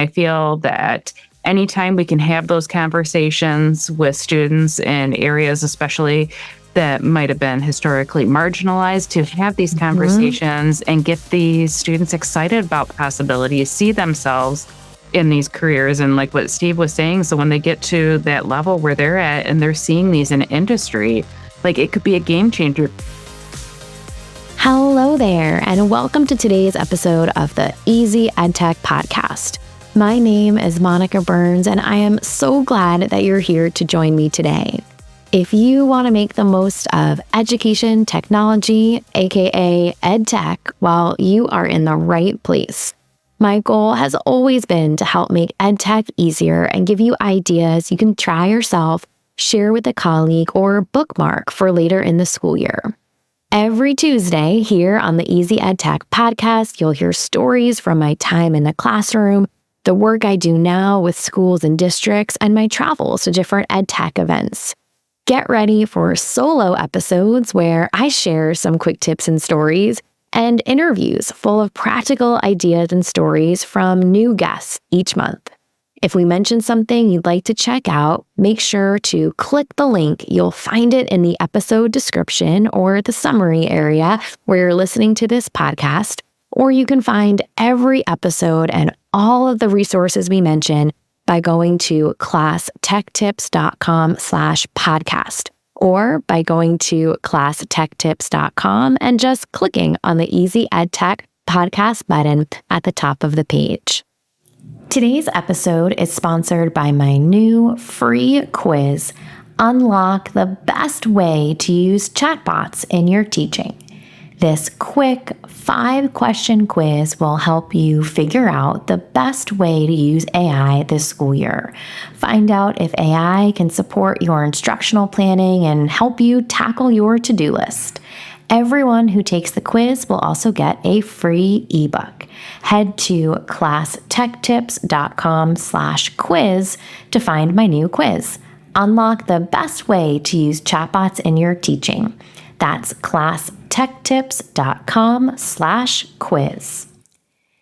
I feel that anytime we can have those conversations with students in areas, especially that might have been historically marginalized, to have these conversations and get these students excited about possibilities, see themselves in these careers. And like what Steve was saying, so when they get to that level where they're at and they're seeing these in industry, like it could be a game changer. Hello there, and welcome to today's episode of the Easy EdTech Podcast. My name is Monica Burns, and I am so glad that you're here to join me today. If you want to make the most of education technology, aka EdTech, well, you are in the right place. My goal has always been to help make EdTech easier and give you ideas you can try yourself, share with a colleague, or bookmark for later in the school year. Every Tuesday here on the Easy EdTech Podcast, you'll hear stories from my time in the classroom, the work I do now with schools and districts, and my travels to different EdTech events. Get ready for solo episodes where I share some quick tips and stories, and interviews full of practical ideas and stories from new guests each month. If we mention something you'd like to check out, make sure to click the link. You'll find it in the episode description or the summary area where you're listening to this podcast, or you can find every episode and all of the resources we mention by going to classtechtips.com/podcast, or by going to classtechtips.com and just clicking on the Easy EdTech Podcast button at the top of the page. Today's episode is sponsored by my new free quiz, Unlock the Best Way to Use Chatbots in Your Teaching. This quick 5-question quiz will help you figure out the best way to use AI this school year. Find out if AI can support your instructional planning and help you tackle your to-do list. Everyone who takes the quiz will also get a free ebook. Head to classtechtips.com/quiz to find my new quiz. Unlock the best way to use chatbots in your teaching. That's classtechtips.com/quiz.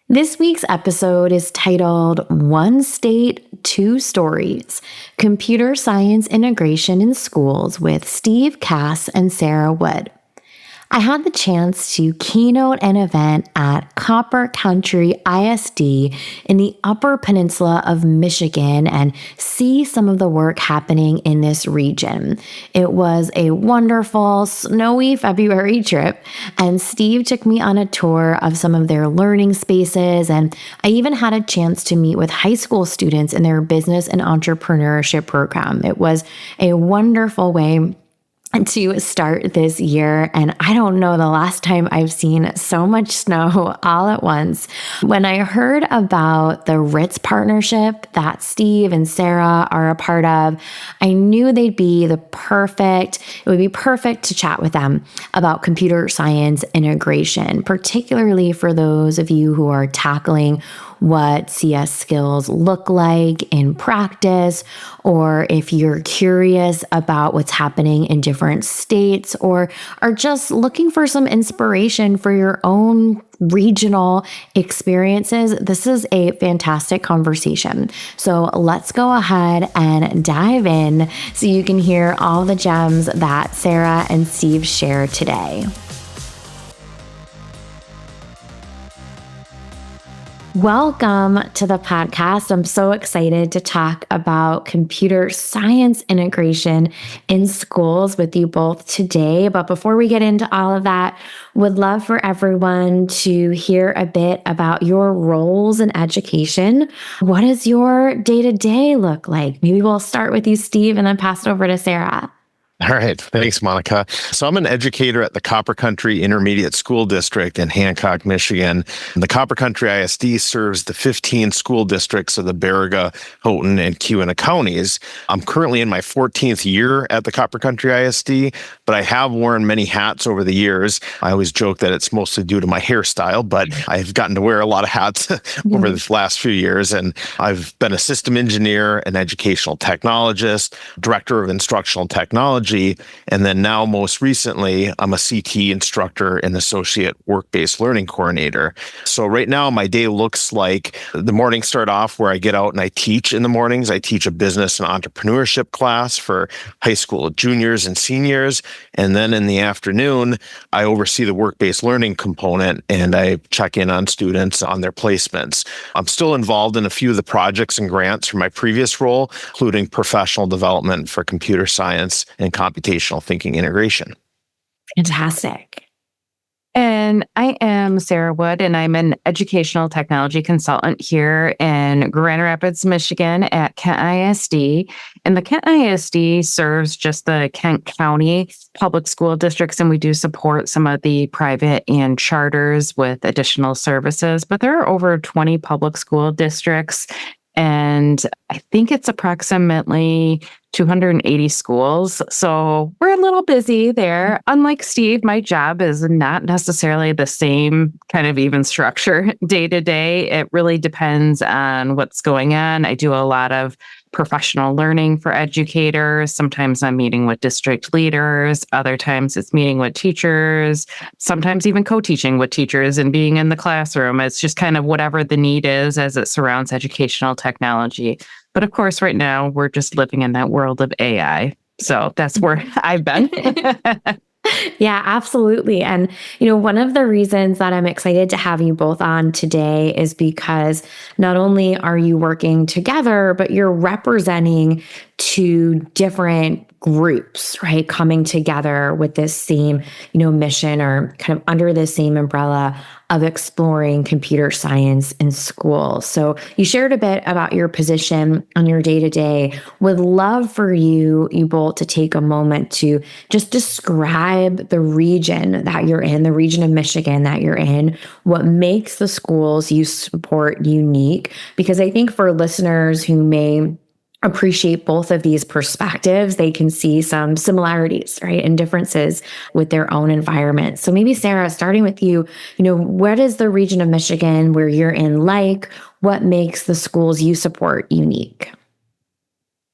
This week's episode is titled One State, Two Stories, Computer Science Integration in Schools with Steve Kass and Sarah Wood. I had the chance to keynote an event at Copper Country ISD in the Upper Peninsula of Michigan and see some of the work happening in this region. It was a wonderful, snowy February trip, and Steve took me on a tour of some of their learning spaces, and I even had a chance to meet with high school students in their business and entrepreneurship program. It was a wonderful way to start this year, and I don't know the last time I've seen so much snow all at once. When I heard about the RITS partnership that Steve and Sarah are a part of, I knew it would be perfect to chat with them about computer science integration, particularly for those of you who are tackling what CS skills look like in practice, or if you're curious about what's happening in different states, or are just looking for some inspiration for your own regional experiences. This is a fantastic conversation. So let's go ahead and dive in so you can hear all the gems that Sarah and Steve share today. Welcome to the podcast. I'm so excited to talk about computer science integration in schools with you both today. But before we get into all of that, would love for everyone to hear a bit about your roles in education. What does your day-to-day look like? Maybe we'll start with you, Steve, and then pass it over to Sarah. All right. Thanks, Monica. So I'm an educator at the Copper Country Intermediate School District in Hancock, Michigan. And the Copper Country ISD serves the 15 school districts of the Baraga, Houghton, and Keweenaw counties. I'm currently in my 14th year at the Copper Country ISD, but I have worn many hats over the years. I always joke that it's mostly due to my hairstyle, but I've gotten to wear a lot of hats over the last few years. And I've been a system engineer, an educational technologist, director of instructional technology, technology. And then now, most recently, I'm a CT instructor and associate work-based learning coordinator. So right now, my day looks like the mornings start off where I get out and I teach in the mornings. I teach a business and entrepreneurship class for high school juniors and seniors. And then in the afternoon, I oversee the work-based learning component and I check in on students on their placements. I'm still involved in a few of the projects and grants from my previous role, including professional development for computer science and computational thinking integration. Fantastic. And I am Sarah Wood, and I'm an educational technology consultant here in Grand Rapids, Michigan at Kent ISD. And the Kent ISD serves just the Kent County public school districts, and we do support some of the private and charters with additional services. But there are over 20 public school districts, and I think it's approximately 280 schools. So we're a little busy there. Unlike Steve, my job is not necessarily the same kind of even structure day to day. It really depends on what's going on. I do a lot of professional learning for educators. Sometimes I'm meeting with district leaders. Other times it's meeting with teachers, sometimes even co-teaching with teachers and being in the classroom. It's just kind of whatever the need is as it surrounds educational technology. But of course, right now we're just living in that world of AI. So that's where I've been. Yeah, absolutely. And, one of the reasons that I'm excited to have you both on today is because not only are you working together, but you're representing two different groups, right? Coming together with this same, mission or kind of under the same umbrella of exploring computer science in school. So you shared a bit about your position on your day-to-day. Would love for you both to take a moment to just describe the region that you're in, the region of Michigan that you're in, what makes the schools you support unique. Because I think for listeners who may appreciate both of these perspectives, they can see some similarities, right, and differences with their own environment. So maybe Sarah, starting with you, what is the region of Michigan where you're in like? What makes the schools you support unique?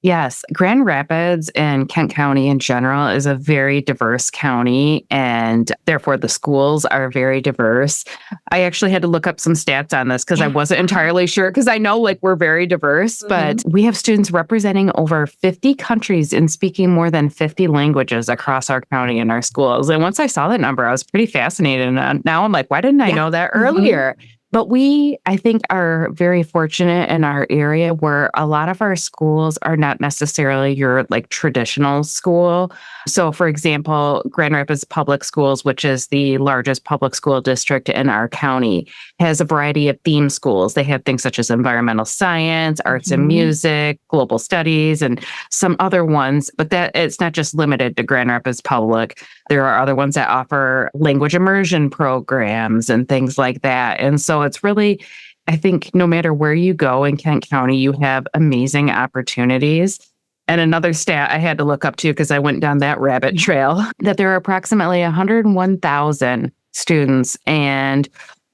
Yes, Grand Rapids and Kent County in general is a very diverse county, and therefore the schools are very diverse. I actually had to look up some stats on this because I wasn't entirely sure, because I know we're very diverse, but we have students representing over 50 countries and speaking more than 50 languages across our county and our schools. And once I saw that number, I was pretty fascinated. And now I'm like, why didn't I know that earlier? But we, I think, are very fortunate in our area where a lot of our schools are not necessarily your traditional school. So, for example, Grand Rapids Public Schools, which is the largest public school district in our county, has a variety of theme schools. They have things such as environmental science, arts and music, global studies, and some other ones. But that it's not just limited to Grand Rapids Public. There are other ones that offer language immersion programs and things like that. And so it's really, I think, no matter where you go in Kent County, you have amazing opportunities. And another stat I had to look up too, because I went down that rabbit trail, that there are approximately 101,000 students and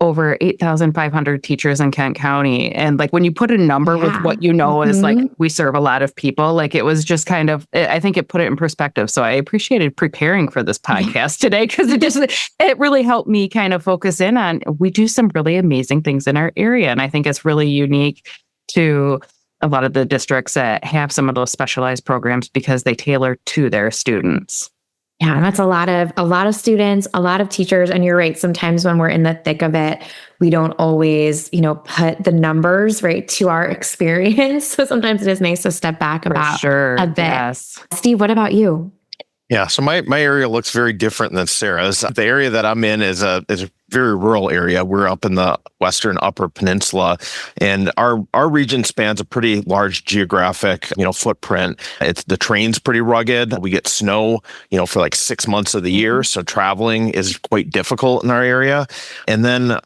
over 8,500 teachers in Kent County. And when you put a number with what is we serve a lot of people, it was just kind of, I think it put it in perspective. So I appreciated preparing for this podcast today, because it really helped me kind of focus in on, we do some really amazing things in our area. And I think it's really unique to a lot of the districts that have some of those specialized programs because they tailor to their students. Yeah, that's a lot of students, a lot of teachers. And you're right. Sometimes when we're in the thick of it, we don't always, put the numbers right to our experience. So sometimes it is nice to step back about a bit. Yes. Steve, what about you? Yeah, so my area looks very different than Sarah's. The area that I'm in is a very rural area. We're up in the western Upper Peninsula, and our region spans a pretty large geographic, footprint. The terrain's pretty rugged. We get snow, for 6 months of the year, so traveling is quite difficult in our area. And then,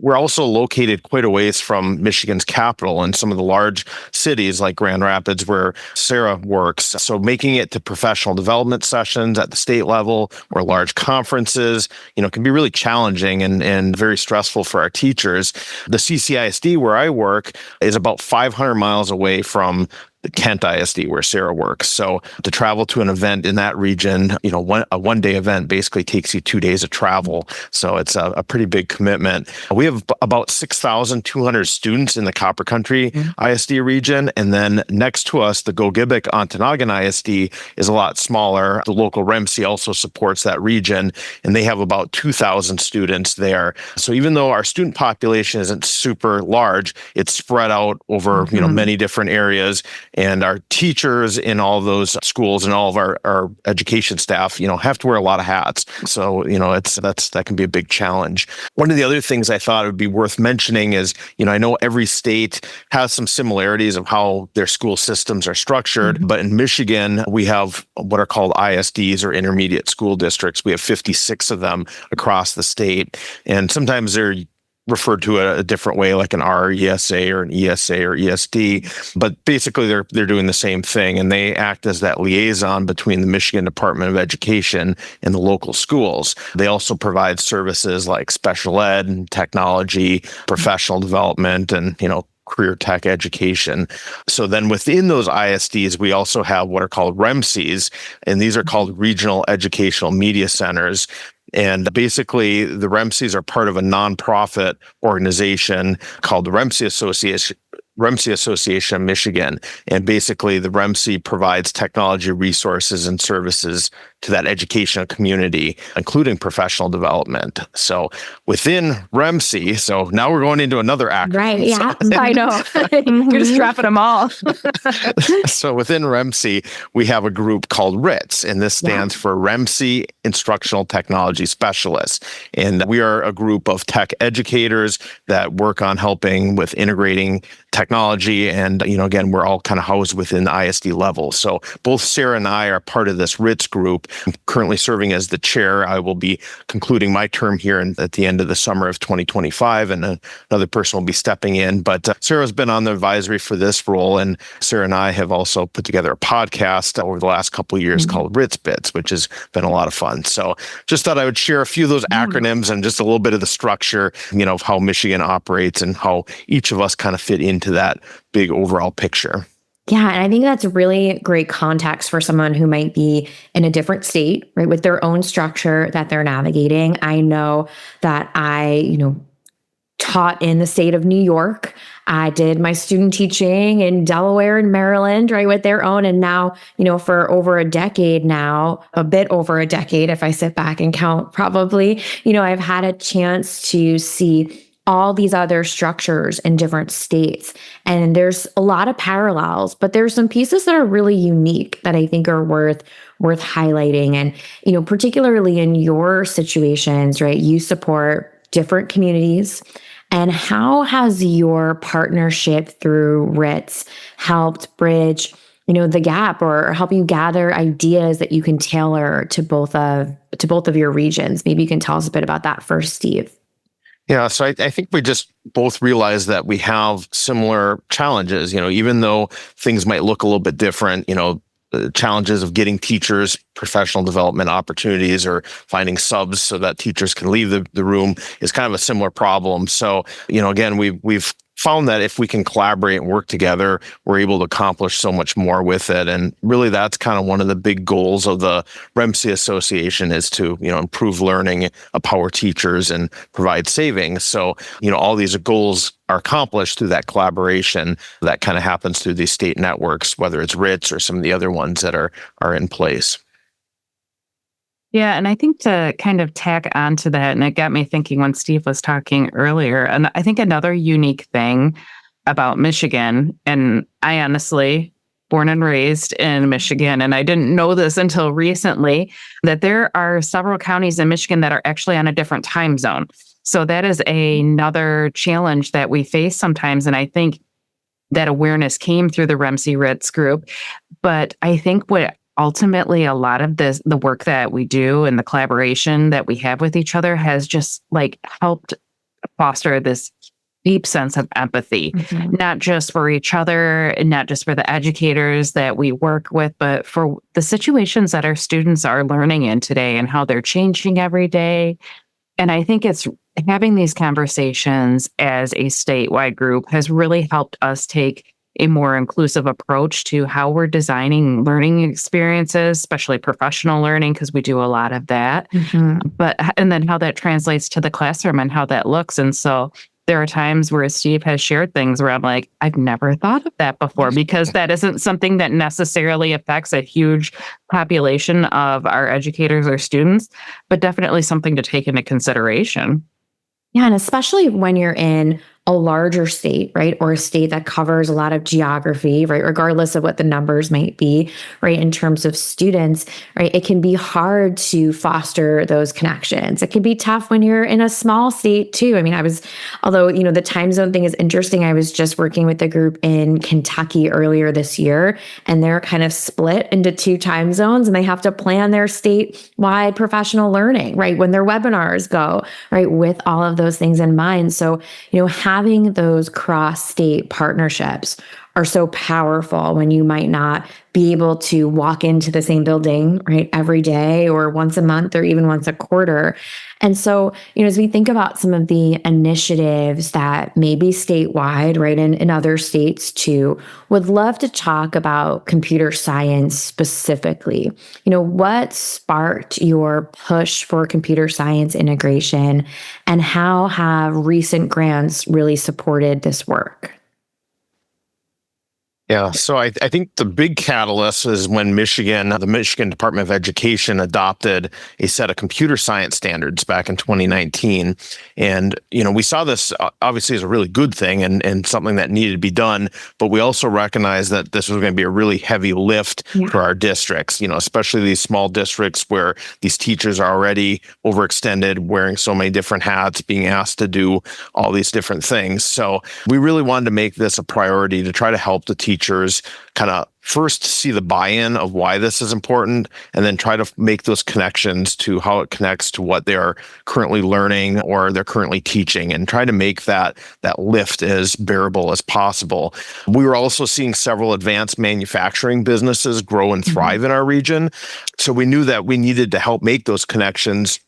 we're also located quite a ways from Michigan's capital and some of the large cities like Grand Rapids, where Sarah works. So making it to professional development sessions at the state level or large conferences, can be really challenging and very stressful for our teachers. The CCISD, where I work, is about 500 miles away from Kent ISD, where Sarah works. So to travel to an event in that region, a one-day event basically takes you 2 days of travel. So it's a pretty big commitment. We have about 6,200 students in the Copper Country ISD region. And then next to us, the Gogebic Ontonagon ISD is a lot smaller. The local REMC also supports that region, and they have about 2,000 students there. So even though our student population isn't super large, it's spread out over many different areas, and our teachers in all of those schools and all of our education staff have to wear a lot of hats. So that can be a big challenge. One of the other things I thought would be worth mentioning is I know every state has some similarities of how their school systems are structured, but in Michigan we have what are called ISDs, or intermediate school districts. We have 56 of them across the state, and sometimes they're referred to a different way, like an RESA or an ESA or ESD, but basically they're doing the same thing, and they act as that liaison between the Michigan Department of Education and the local schools. They also provide services like special ed and technology, professional development, and career tech education. So then within those ISDs, we also have what are called REMCs, and these are called Regional Educational Media Centers. And basically, the REMCs are part of a nonprofit organization called the REMC Association of Michigan. And basically, the REMC provides technology resources and services to that educational community, including professional development. So within REMC, so now we're going into another acronym. Right, yeah, I know. You're just dropping them all. So within REMC, we have a group called RITS, and this stands for REMC Instructional Technology Specialists. And we are a group of tech educators that work on helping with integrating technology. And, again, we're all kind of housed within the ISD level. So both Sarah and I are part of this RITS group. I'm currently serving as the chair. I will be concluding my term here at the end of the summer of 2025, and another person will be stepping in. But Sarah's been on the advisory for this role, and Sarah and I have also put together a podcast over the last couple of years called RITS Bits, which has been a lot of fun. So just thought I would share a few of those acronyms and just a little bit of the structure, of how Michigan operates and how each of us kind of fit into that big overall picture. Yeah, and I think that's really great context for someone who might be in a different state, right, with their own structure that they're navigating. I know that I, taught in the state of New York. I did my student teaching in Delaware and Maryland, right, with their own. And now, for over a decade now, a bit over a decade, if I sit back and count, probably, I've had a chance to see all these other structures in different states. And there's a lot of parallels, but there's some pieces that are really unique that I think are worth highlighting. And, particularly in your situations, right, you support different communities. And how has your partnership through RITS helped bridge, the gap, or help you gather ideas that you can tailor to both of your regions? Maybe you can tell us a bit about that first, Steve. Yeah, so I think we just both realize that we have similar challenges, even though things might look a little bit different, the challenges of getting teachers professional development opportunities or finding subs so that teachers can leave the room is kind of a similar problem. So, again, we've found that if we can collaborate and work together, we're able to accomplish so much more with it. And really, that's kind of one of the big goals of the REMC Association is to, improve learning, empower teachers, and provide savings. So, all these goals are accomplished through that collaboration that kind of happens through these state networks, whether it's RITS or some of the other ones that are in place. Yeah, and I think to kind of tack onto that, and it got me thinking when Steve was talking earlier, and I think another unique thing about Michigan, and I honestly, born and raised in Michigan, and I didn't know this until recently, that there are several counties in Michigan that are actually on a different time zone. So that is another challenge that we face sometimes, and I think that awareness came through the REMC RITS group. But I think what ultimately, a lot of the work that we do and the collaboration that we have with each other has just helped foster this deep sense of empathy, not just for each other and not just for the educators that we work with, but for the situations that our students are learning in today and how they're changing every day. And I think it's having these conversations as a statewide group has really helped us take a more inclusive approach to how we're designing learning experiences, especially professional learning, because we do a lot of that. And then how that translates to the classroom and how that looks. And so there are times where Steve has shared things where I'm like, I've never thought of that before, because that isn't something that necessarily affects a huge population of our educators or students, but definitely something to take into consideration. Yeah, and especially when you're in a larger state, right? Or a state that covers a lot of geography, right? Regardless of what the numbers might be, right? In terms of students, right? It can be hard to foster those connections. It can be tough when you're in a small state too. I mean, although, the time zone thing is interesting. I was just working with a group in Kentucky earlier this year, and they're kind of split into 2 time zones, and they have to plan their statewide professional learning, right? When their webinars go, right? With all of those things in mind. So, having those cross-state partnerships are so powerful when you might not be able to walk into the same building, right, every day or once a month or even once a quarter. And so, as we think about some of the initiatives that may be statewide, right, and in other states too, would love to talk about computer science specifically. What sparked your push for computer science integration, and how have recent grants really supported this work? Yeah, so I think the big catalyst is when the Michigan Department of Education adopted a set of computer science standards back in 2019. And, we saw this obviously as a really good thing and something that needed to be done, but we also recognized that this was going to be a really heavy lift for our districts, especially these small districts where these teachers are already overextended, wearing so many different hats, being asked to do all these different things. So we really wanted to make this a priority to try to help the teachers kind of first see the buy-in of why this is important, and then try to make those connections to how it connects to what they are currently learning or they're currently teaching, and try to make that lift as bearable as possible. We were also seeing several advanced manufacturing businesses grow and thrive in our region. So we knew that we needed to help make those connections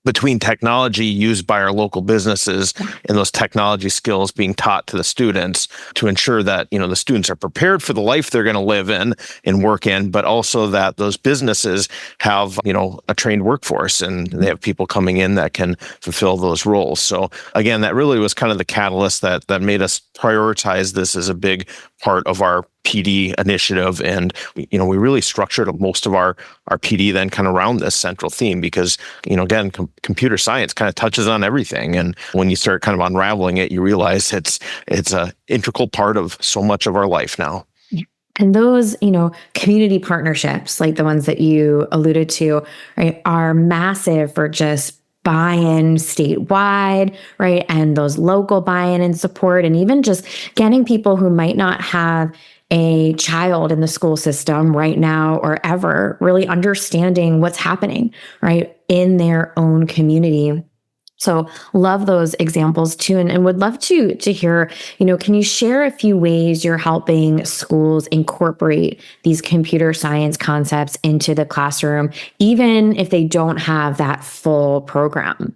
between technology used by our local businesses and those technology skills being taught to the students, to ensure that, the students are prepared for the life they're going to live in and work in, but also that those businesses have, a trained workforce and they have people coming in that can fulfill those roles. So again, that really was kind of the catalyst that made us prioritize this as a big part of our PD initiative. And, we really structured most of our PD then kind of around this central theme, because, again, computer science kind of touches on everything. And when you start kind of unraveling it, you realize it's an integral part of so much of our life now. And those, community partnerships, like the ones that you alluded to, right, are massive for just buy-in statewide, right? And those local buy-in and support, and even just getting people who might not have a child in the school system right now or ever really understanding what's happening, right, in their own community. So love those examples too, and would love to hear, can you share a few ways you're helping schools incorporate these computer science concepts into the classroom, even if they don't have that full program?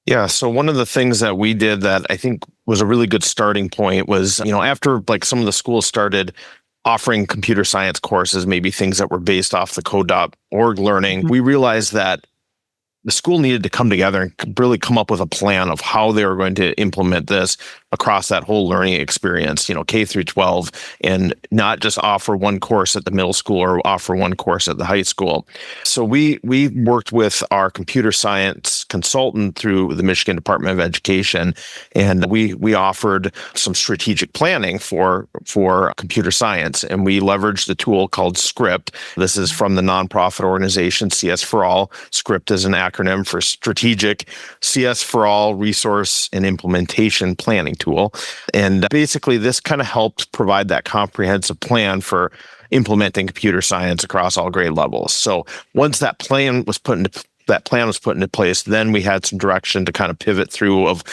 Yeah, so one of the things that we did that I think was a really good starting point was, after some of the schools started offering computer science courses, maybe things that were based off the code.org learning, we realized that the school needed to come together and really come up with a plan of how they were going to implement this across that whole learning experience, K through 12, and not just offer one course at the middle school or offer one course at the high school. So we worked with our computer science consultant through the Michigan Department of Education, and we offered some strategic planning for computer science, and we leveraged the tool called Script. This is from the nonprofit organization CS for All. Script is an acronym for Strategic CS for All Resource and Implementation Planning tool. And basically, this kind of helped provide that comprehensive plan for implementing computer science across all grade levels. So once that plan was put into place, then we had some direction to kind of pivot through of,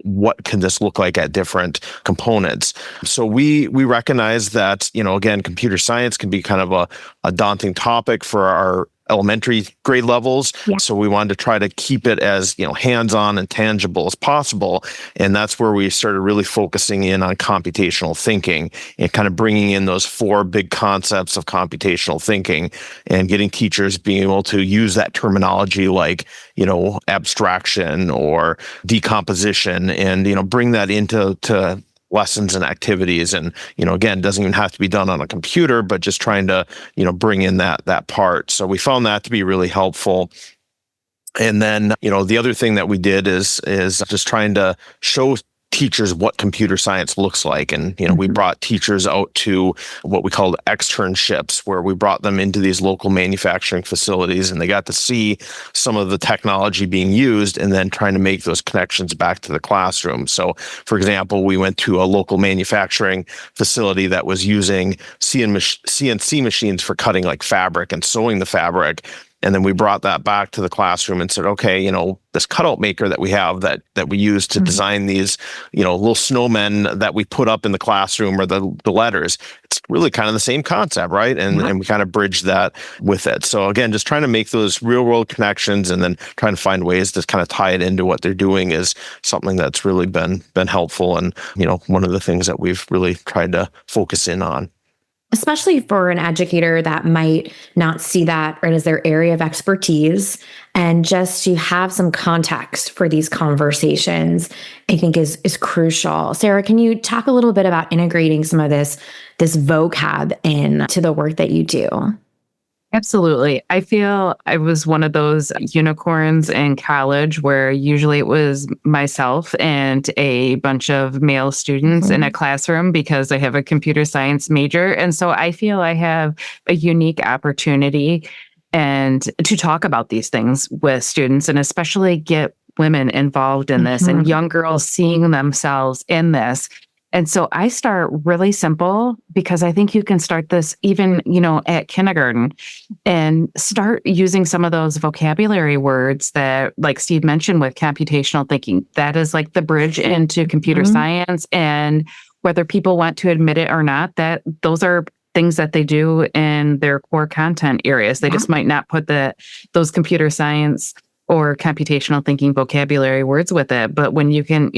what can this look like at different components. So we recognize that, again, computer science can be kind of a daunting topic for our elementary grade levels. Yeah. So we wanted to try to keep it as, hands-on and tangible as possible. And that's where we started really focusing in on computational thinking and kind of bringing in those 4 big concepts of computational thinking and getting teachers being able to use that terminology like, abstraction or decomposition and, bring that into lessons and activities. And, again, it doesn't even have to be done on a computer, but just trying to, bring in that part. So we found that to be really helpful. And then, the other thing that we did is just trying to show teachers what computer science looks like. And, we brought teachers out to what we called externships, where we brought them into these local manufacturing facilities and they got to see some of the technology being used and then trying to make those connections back to the classroom. So, for example, we went to a local manufacturing facility that was using CNC machines for cutting like fabric and sewing the fabric. And then we brought that back to the classroom and said, okay, this cutout maker that we have that we use to design these, little snowmen that we put up in the classroom or the letters, it's really kind of the same concept, right? And we kind of bridged that with it. So again, just trying to make those real world connections and then trying to find ways to kind of tie it into what they're doing is something that's really been helpful. And, one of the things that we've really tried to focus in on. Especially for an educator that might not see that right as their area of expertise, and just to have some context for these conversations, I think is crucial. Sarah, can you talk a little bit about integrating some of this vocab into the work that you do? Absolutely. I feel I was one of those unicorns in college where usually it was myself and a bunch of male students in a classroom because I have a computer science major. And so I feel I have a unique opportunity and to talk about these things with students and especially get women involved in this and young girls seeing themselves in this. And so I start really simple because I think you can start this even, at kindergarten and start using some of those vocabulary words that, like Steve mentioned with computational thinking, that is like the bridge into computer science. And whether people want to admit it or not, that those are things that they do in their core content areas. They just might not put those computer science or computational thinking vocabulary words with it. But when you can,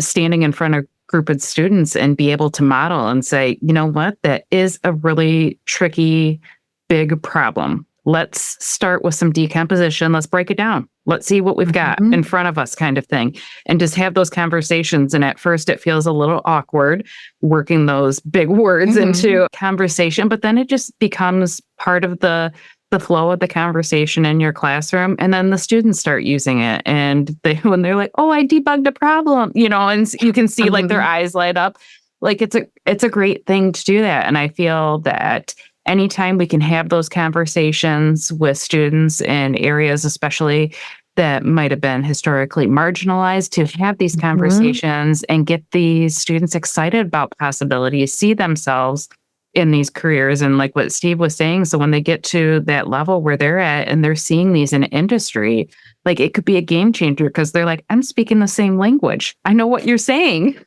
standing in front of group of students and be able to model and say, what, that is a really tricky, big problem. Let's start with some decomposition. Let's break it down. Let's see what we've got in front of us kind of thing. And just have those conversations. And at first it feels a little awkward working those big words into conversation, but then it just becomes part of the flow of the conversation in your classroom. And then the students start using it. And when they're like, oh, I debugged a problem, and you can see like their eyes light up. Like it's a great thing to do that. And I feel that anytime we can have those conversations with students in areas, especially that might have been historically marginalized, to have these conversations and get these students excited about possibilities, see themselves in these careers. And like what Steve was saying, so when they get to that level where they're at and they're seeing these in industry, like it could be a game changer because they're like, I'm speaking the same language. I know what you're saying.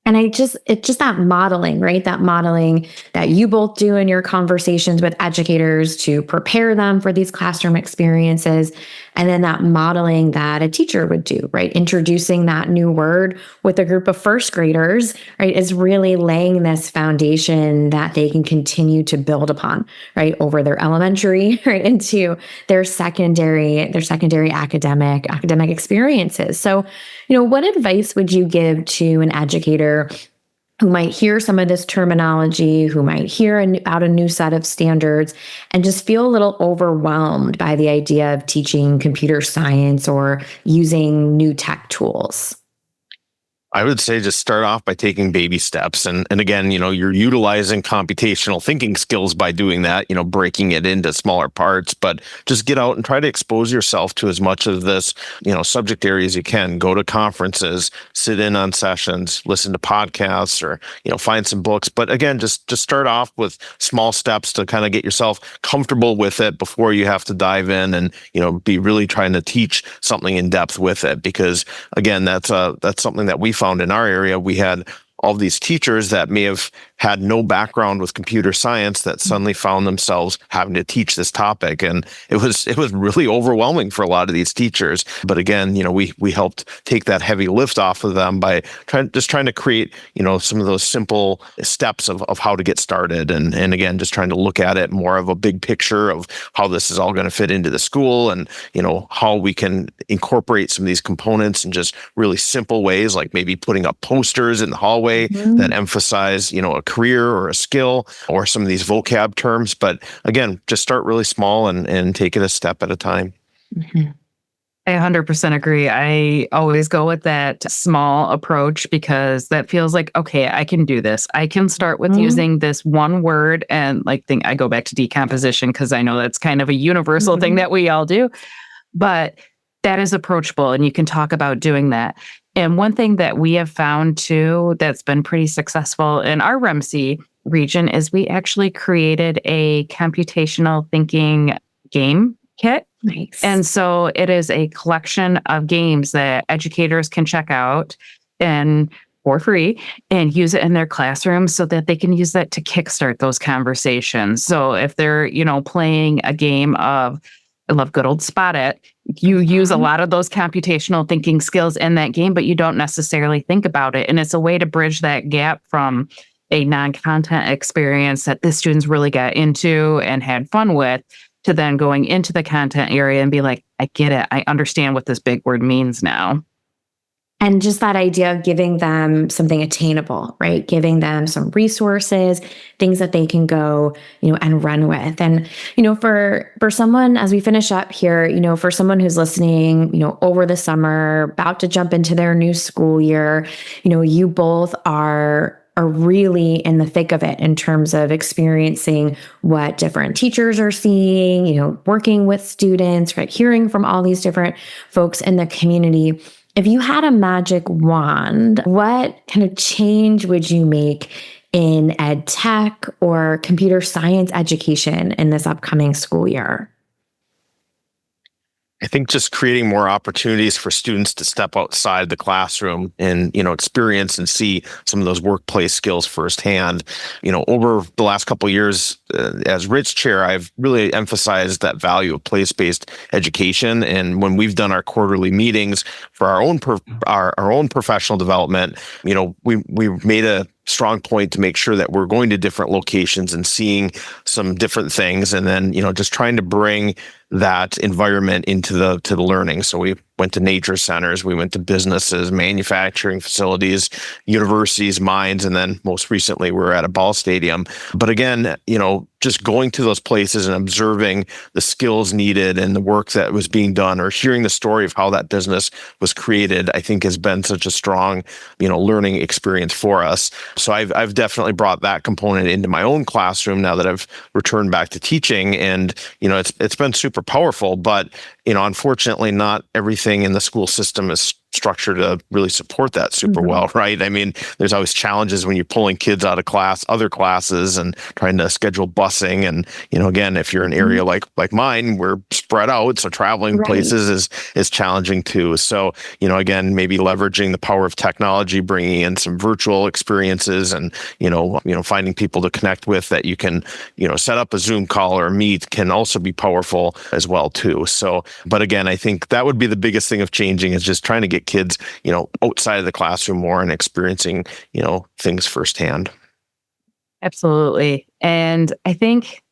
And it's just that modeling, right? That modeling that you both do in your conversations with educators to prepare them for these classroom experiences. And then that modeling that a teacher would do, right? Introducing that new word with a group of first graders, right? Is really laying this foundation that they can continue to build upon, right? Over their elementary, right? Into their secondary academic experiences. So, what advice would you give to an educator who might hear some of this terminology, who might hear about a new set of standards and just feel a little overwhelmed by the idea of teaching computer science or using new tech tools? I would say just start off by taking baby steps. And again, you're utilizing computational thinking skills by doing that, breaking it into smaller parts, but just get out and try to expose yourself to as much of this, subject area as you can. Go to conferences, sit in on sessions, listen to podcasts or, find some books. But again, just start off with small steps to kind of get yourself comfortable with it before you have to dive in and, be really trying to teach something in depth with it. Because again, that's something that we found in our area. We had all these teachers that may have had no background with computer science that suddenly found themselves having to teach this topic. And it was really overwhelming for a lot of these teachers. But again, we helped take that heavy lift off of them by trying to create, some of those simple steps of how to get started. And again, just trying to look at it more of a big picture of how this is all going to fit into the school, and, how we can incorporate some of these components in just really simple ways, like maybe putting up posters in the hallway that emphasize, a career or a skill or some of these vocab terms. But again, just start really small and take it a step at a time. Mm-hmm. I 100% agree. I always go with that small approach because that feels like, okay, I can do this. I can start with using this one word, and I go back to decomposition because I know that's kind of a universal thing that we all do, but that is approachable and you can talk about doing that. And one thing that we have found too that's been pretty successful in our REMC region is we actually created a computational thinking game kit. Nice. And so it is a collection of games that educators can check out and for free and use it in their classroom so that they can use that to kickstart those conversations. So if they're, playing a game of, I love good old Spot It, you use a lot of those computational thinking skills in that game, but you don't necessarily think about it. And it's a way to bridge that gap from a non-content experience that the students really got into and had fun with, to then going into the content area and be like, I get it. I understand what this big word means now. And just that idea of giving them something attainable, right? Giving them some resources, things that they can go, and run with. And, for someone, as we finish up here, for someone who's listening, over the summer, about to jump into their new school year, you both are really in the thick of it in terms of experiencing what different teachers are seeing, working with students, right? Hearing from all these different folks in the community. If you had a magic wand, what kind of change would you make in ed tech or computer science education in this upcoming school year? I think just creating more opportunities for students to step outside the classroom and, experience and see some of those workplace skills firsthand. Over the last couple of years, as Rich Chair, I've really emphasized that value of place-based education. And when we've done our quarterly meetings for our own professional development, we made a strong point to make sure that we're going to different locations and seeing some different things, and then just trying to bring that environment into the learning. So we went to nature centers, we went to businesses, manufacturing facilities, universities, mines, and then most recently we're at a ball stadium. But again, just going to those places and observing the skills needed and the work that was being done, or hearing the story of how that business was created, I think has been such a strong, learning experience for us. So I've definitely brought that component into my own classroom now that I've returned back to teaching, and it's been super powerful. But unfortunately, not everything in the school system is structure to really support that super well, right? I mean, there's always challenges when you're pulling kids out of other classes and trying to schedule busing. And, again, if you're in an area like mine, we're spread out, so traveling places is challenging too. So, again, maybe leveraging the power of technology, bringing in some virtual experiences and, finding people to connect with that you can, set up a Zoom call or a meet can also be powerful as well too. So, but again, I think that would be the biggest thing of changing, is just trying to get kids, outside of the classroom more and experiencing, things firsthand. Absolutely. And I think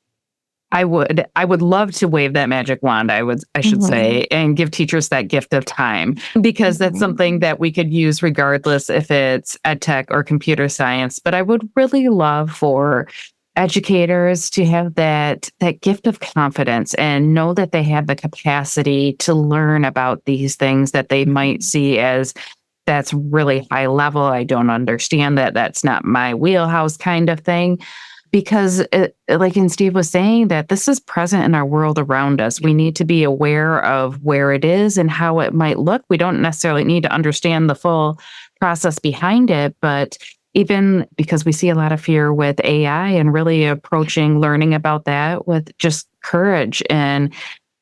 I would love to wave that magic wand, I should say, and give teachers that gift of time, because that's something that we could use regardless if it's ed tech or computer science. But I would really love for educators to have that gift of confidence and know that they have the capacity to learn about these things that they might see as, that's really high level. I don't understand that. That's not my wheelhouse kind of thing. Because Steve was saying, that this is present in our world around us. We need to be aware of where it is and how it might look. We don't necessarily need to understand the full process behind it, but even because we see a lot of fear with AI, and really approaching learning about that with just courage and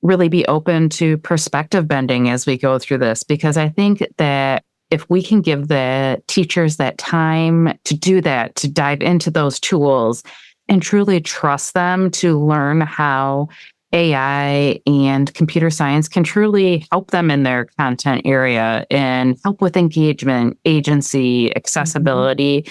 really be open to perspective bending as we go through this. Because I think that if we can give the teachers that time to do that, to dive into those tools and truly trust them to learn how AI and computer science can truly help them in their content area and help with engagement, agency, accessibility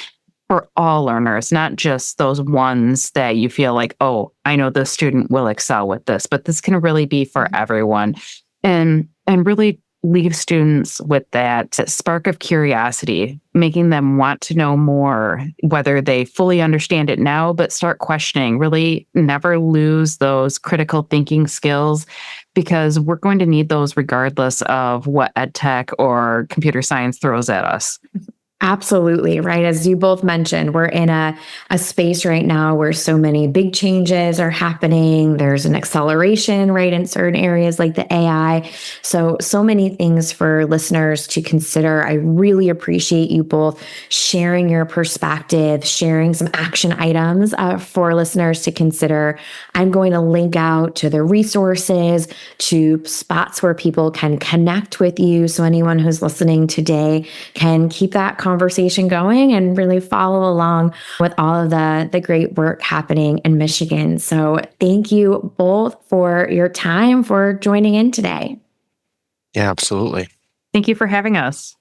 for all learners, not just those ones that you feel like, oh, I know this student will excel with this, but this can really be for everyone. And really leave students with that spark of curiosity, making them want to know more, whether they fully understand it now, but start questioning, really never lose those critical thinking skills, because we're going to need those regardless of what EdTech or computer science throws at us. Absolutely, right? As you both mentioned, we're in a space right now where so many big changes are happening. There's an acceleration, right, in certain areas like the AI. So many things for listeners to consider. I really appreciate you both sharing your perspective, sharing some action items for listeners to consider. I'm going to link out to the resources, to spots where people can connect with you. So anyone who's listening today can keep that conversation going and really follow along with all of the great work happening in Michigan. So thank you both for your time, for joining in today. Yeah, absolutely. Thank you for having us.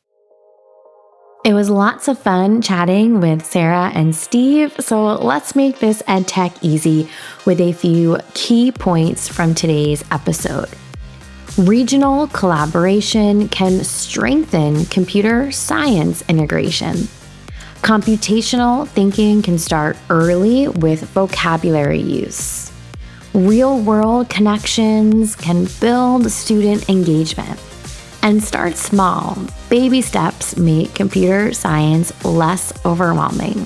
It was lots of fun chatting with Sarah and Steve. So let's make this EdTech easy with a few key points from today's episode. Regional collaboration can strengthen computer science integration. Computational thinking can start early with vocabulary use. Real-world connections can build student engagement. And start small. Baby steps make computer science less overwhelming.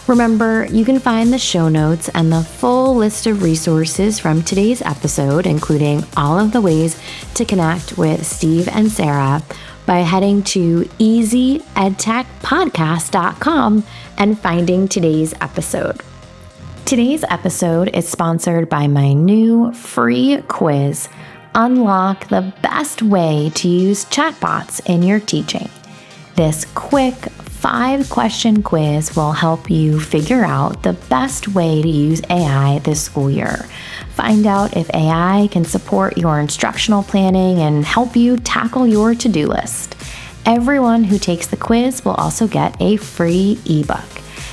Remember, you can find the show notes and the full list of resources from today's episode, including all of the ways to connect with Steve and Sarah, by heading to easyedtechpodcast.com and finding today's episode. Today's episode is sponsored by my new free quiz, Unlock the Best Way to Use Chatbots in Your Teaching. This quick 5-question quiz will help you figure out the best way to use AI this school year. Find out if AI can support your instructional planning and help you tackle your to-do list. Everyone who takes the quiz will also get a free ebook.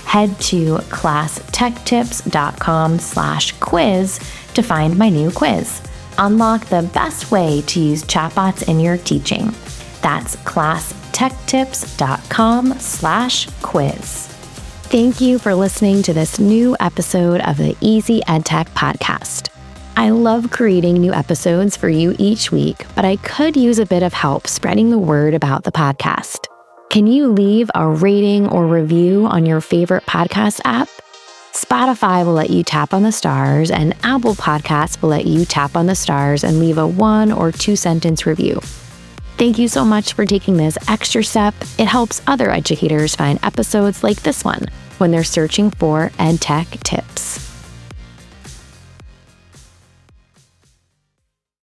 Head to classtechtips.com/quiz to find my new quiz. Unlock the best way to use chatbots in your teaching. That's classtechtips.com/quiz. Thank you for listening to this new episode of the Easy EdTech Podcast. I love creating new episodes for you each week, but I could use a bit of help spreading the word about the podcast. Can you leave a rating or review on your favorite podcast app? Spotify will let you tap on the stars, and Apple Podcasts will let you tap on the stars and leave a 1 or 2 sentence review. Thank you so much for taking this extra step. It helps other educators find episodes like this one when they're searching for EdTech tips.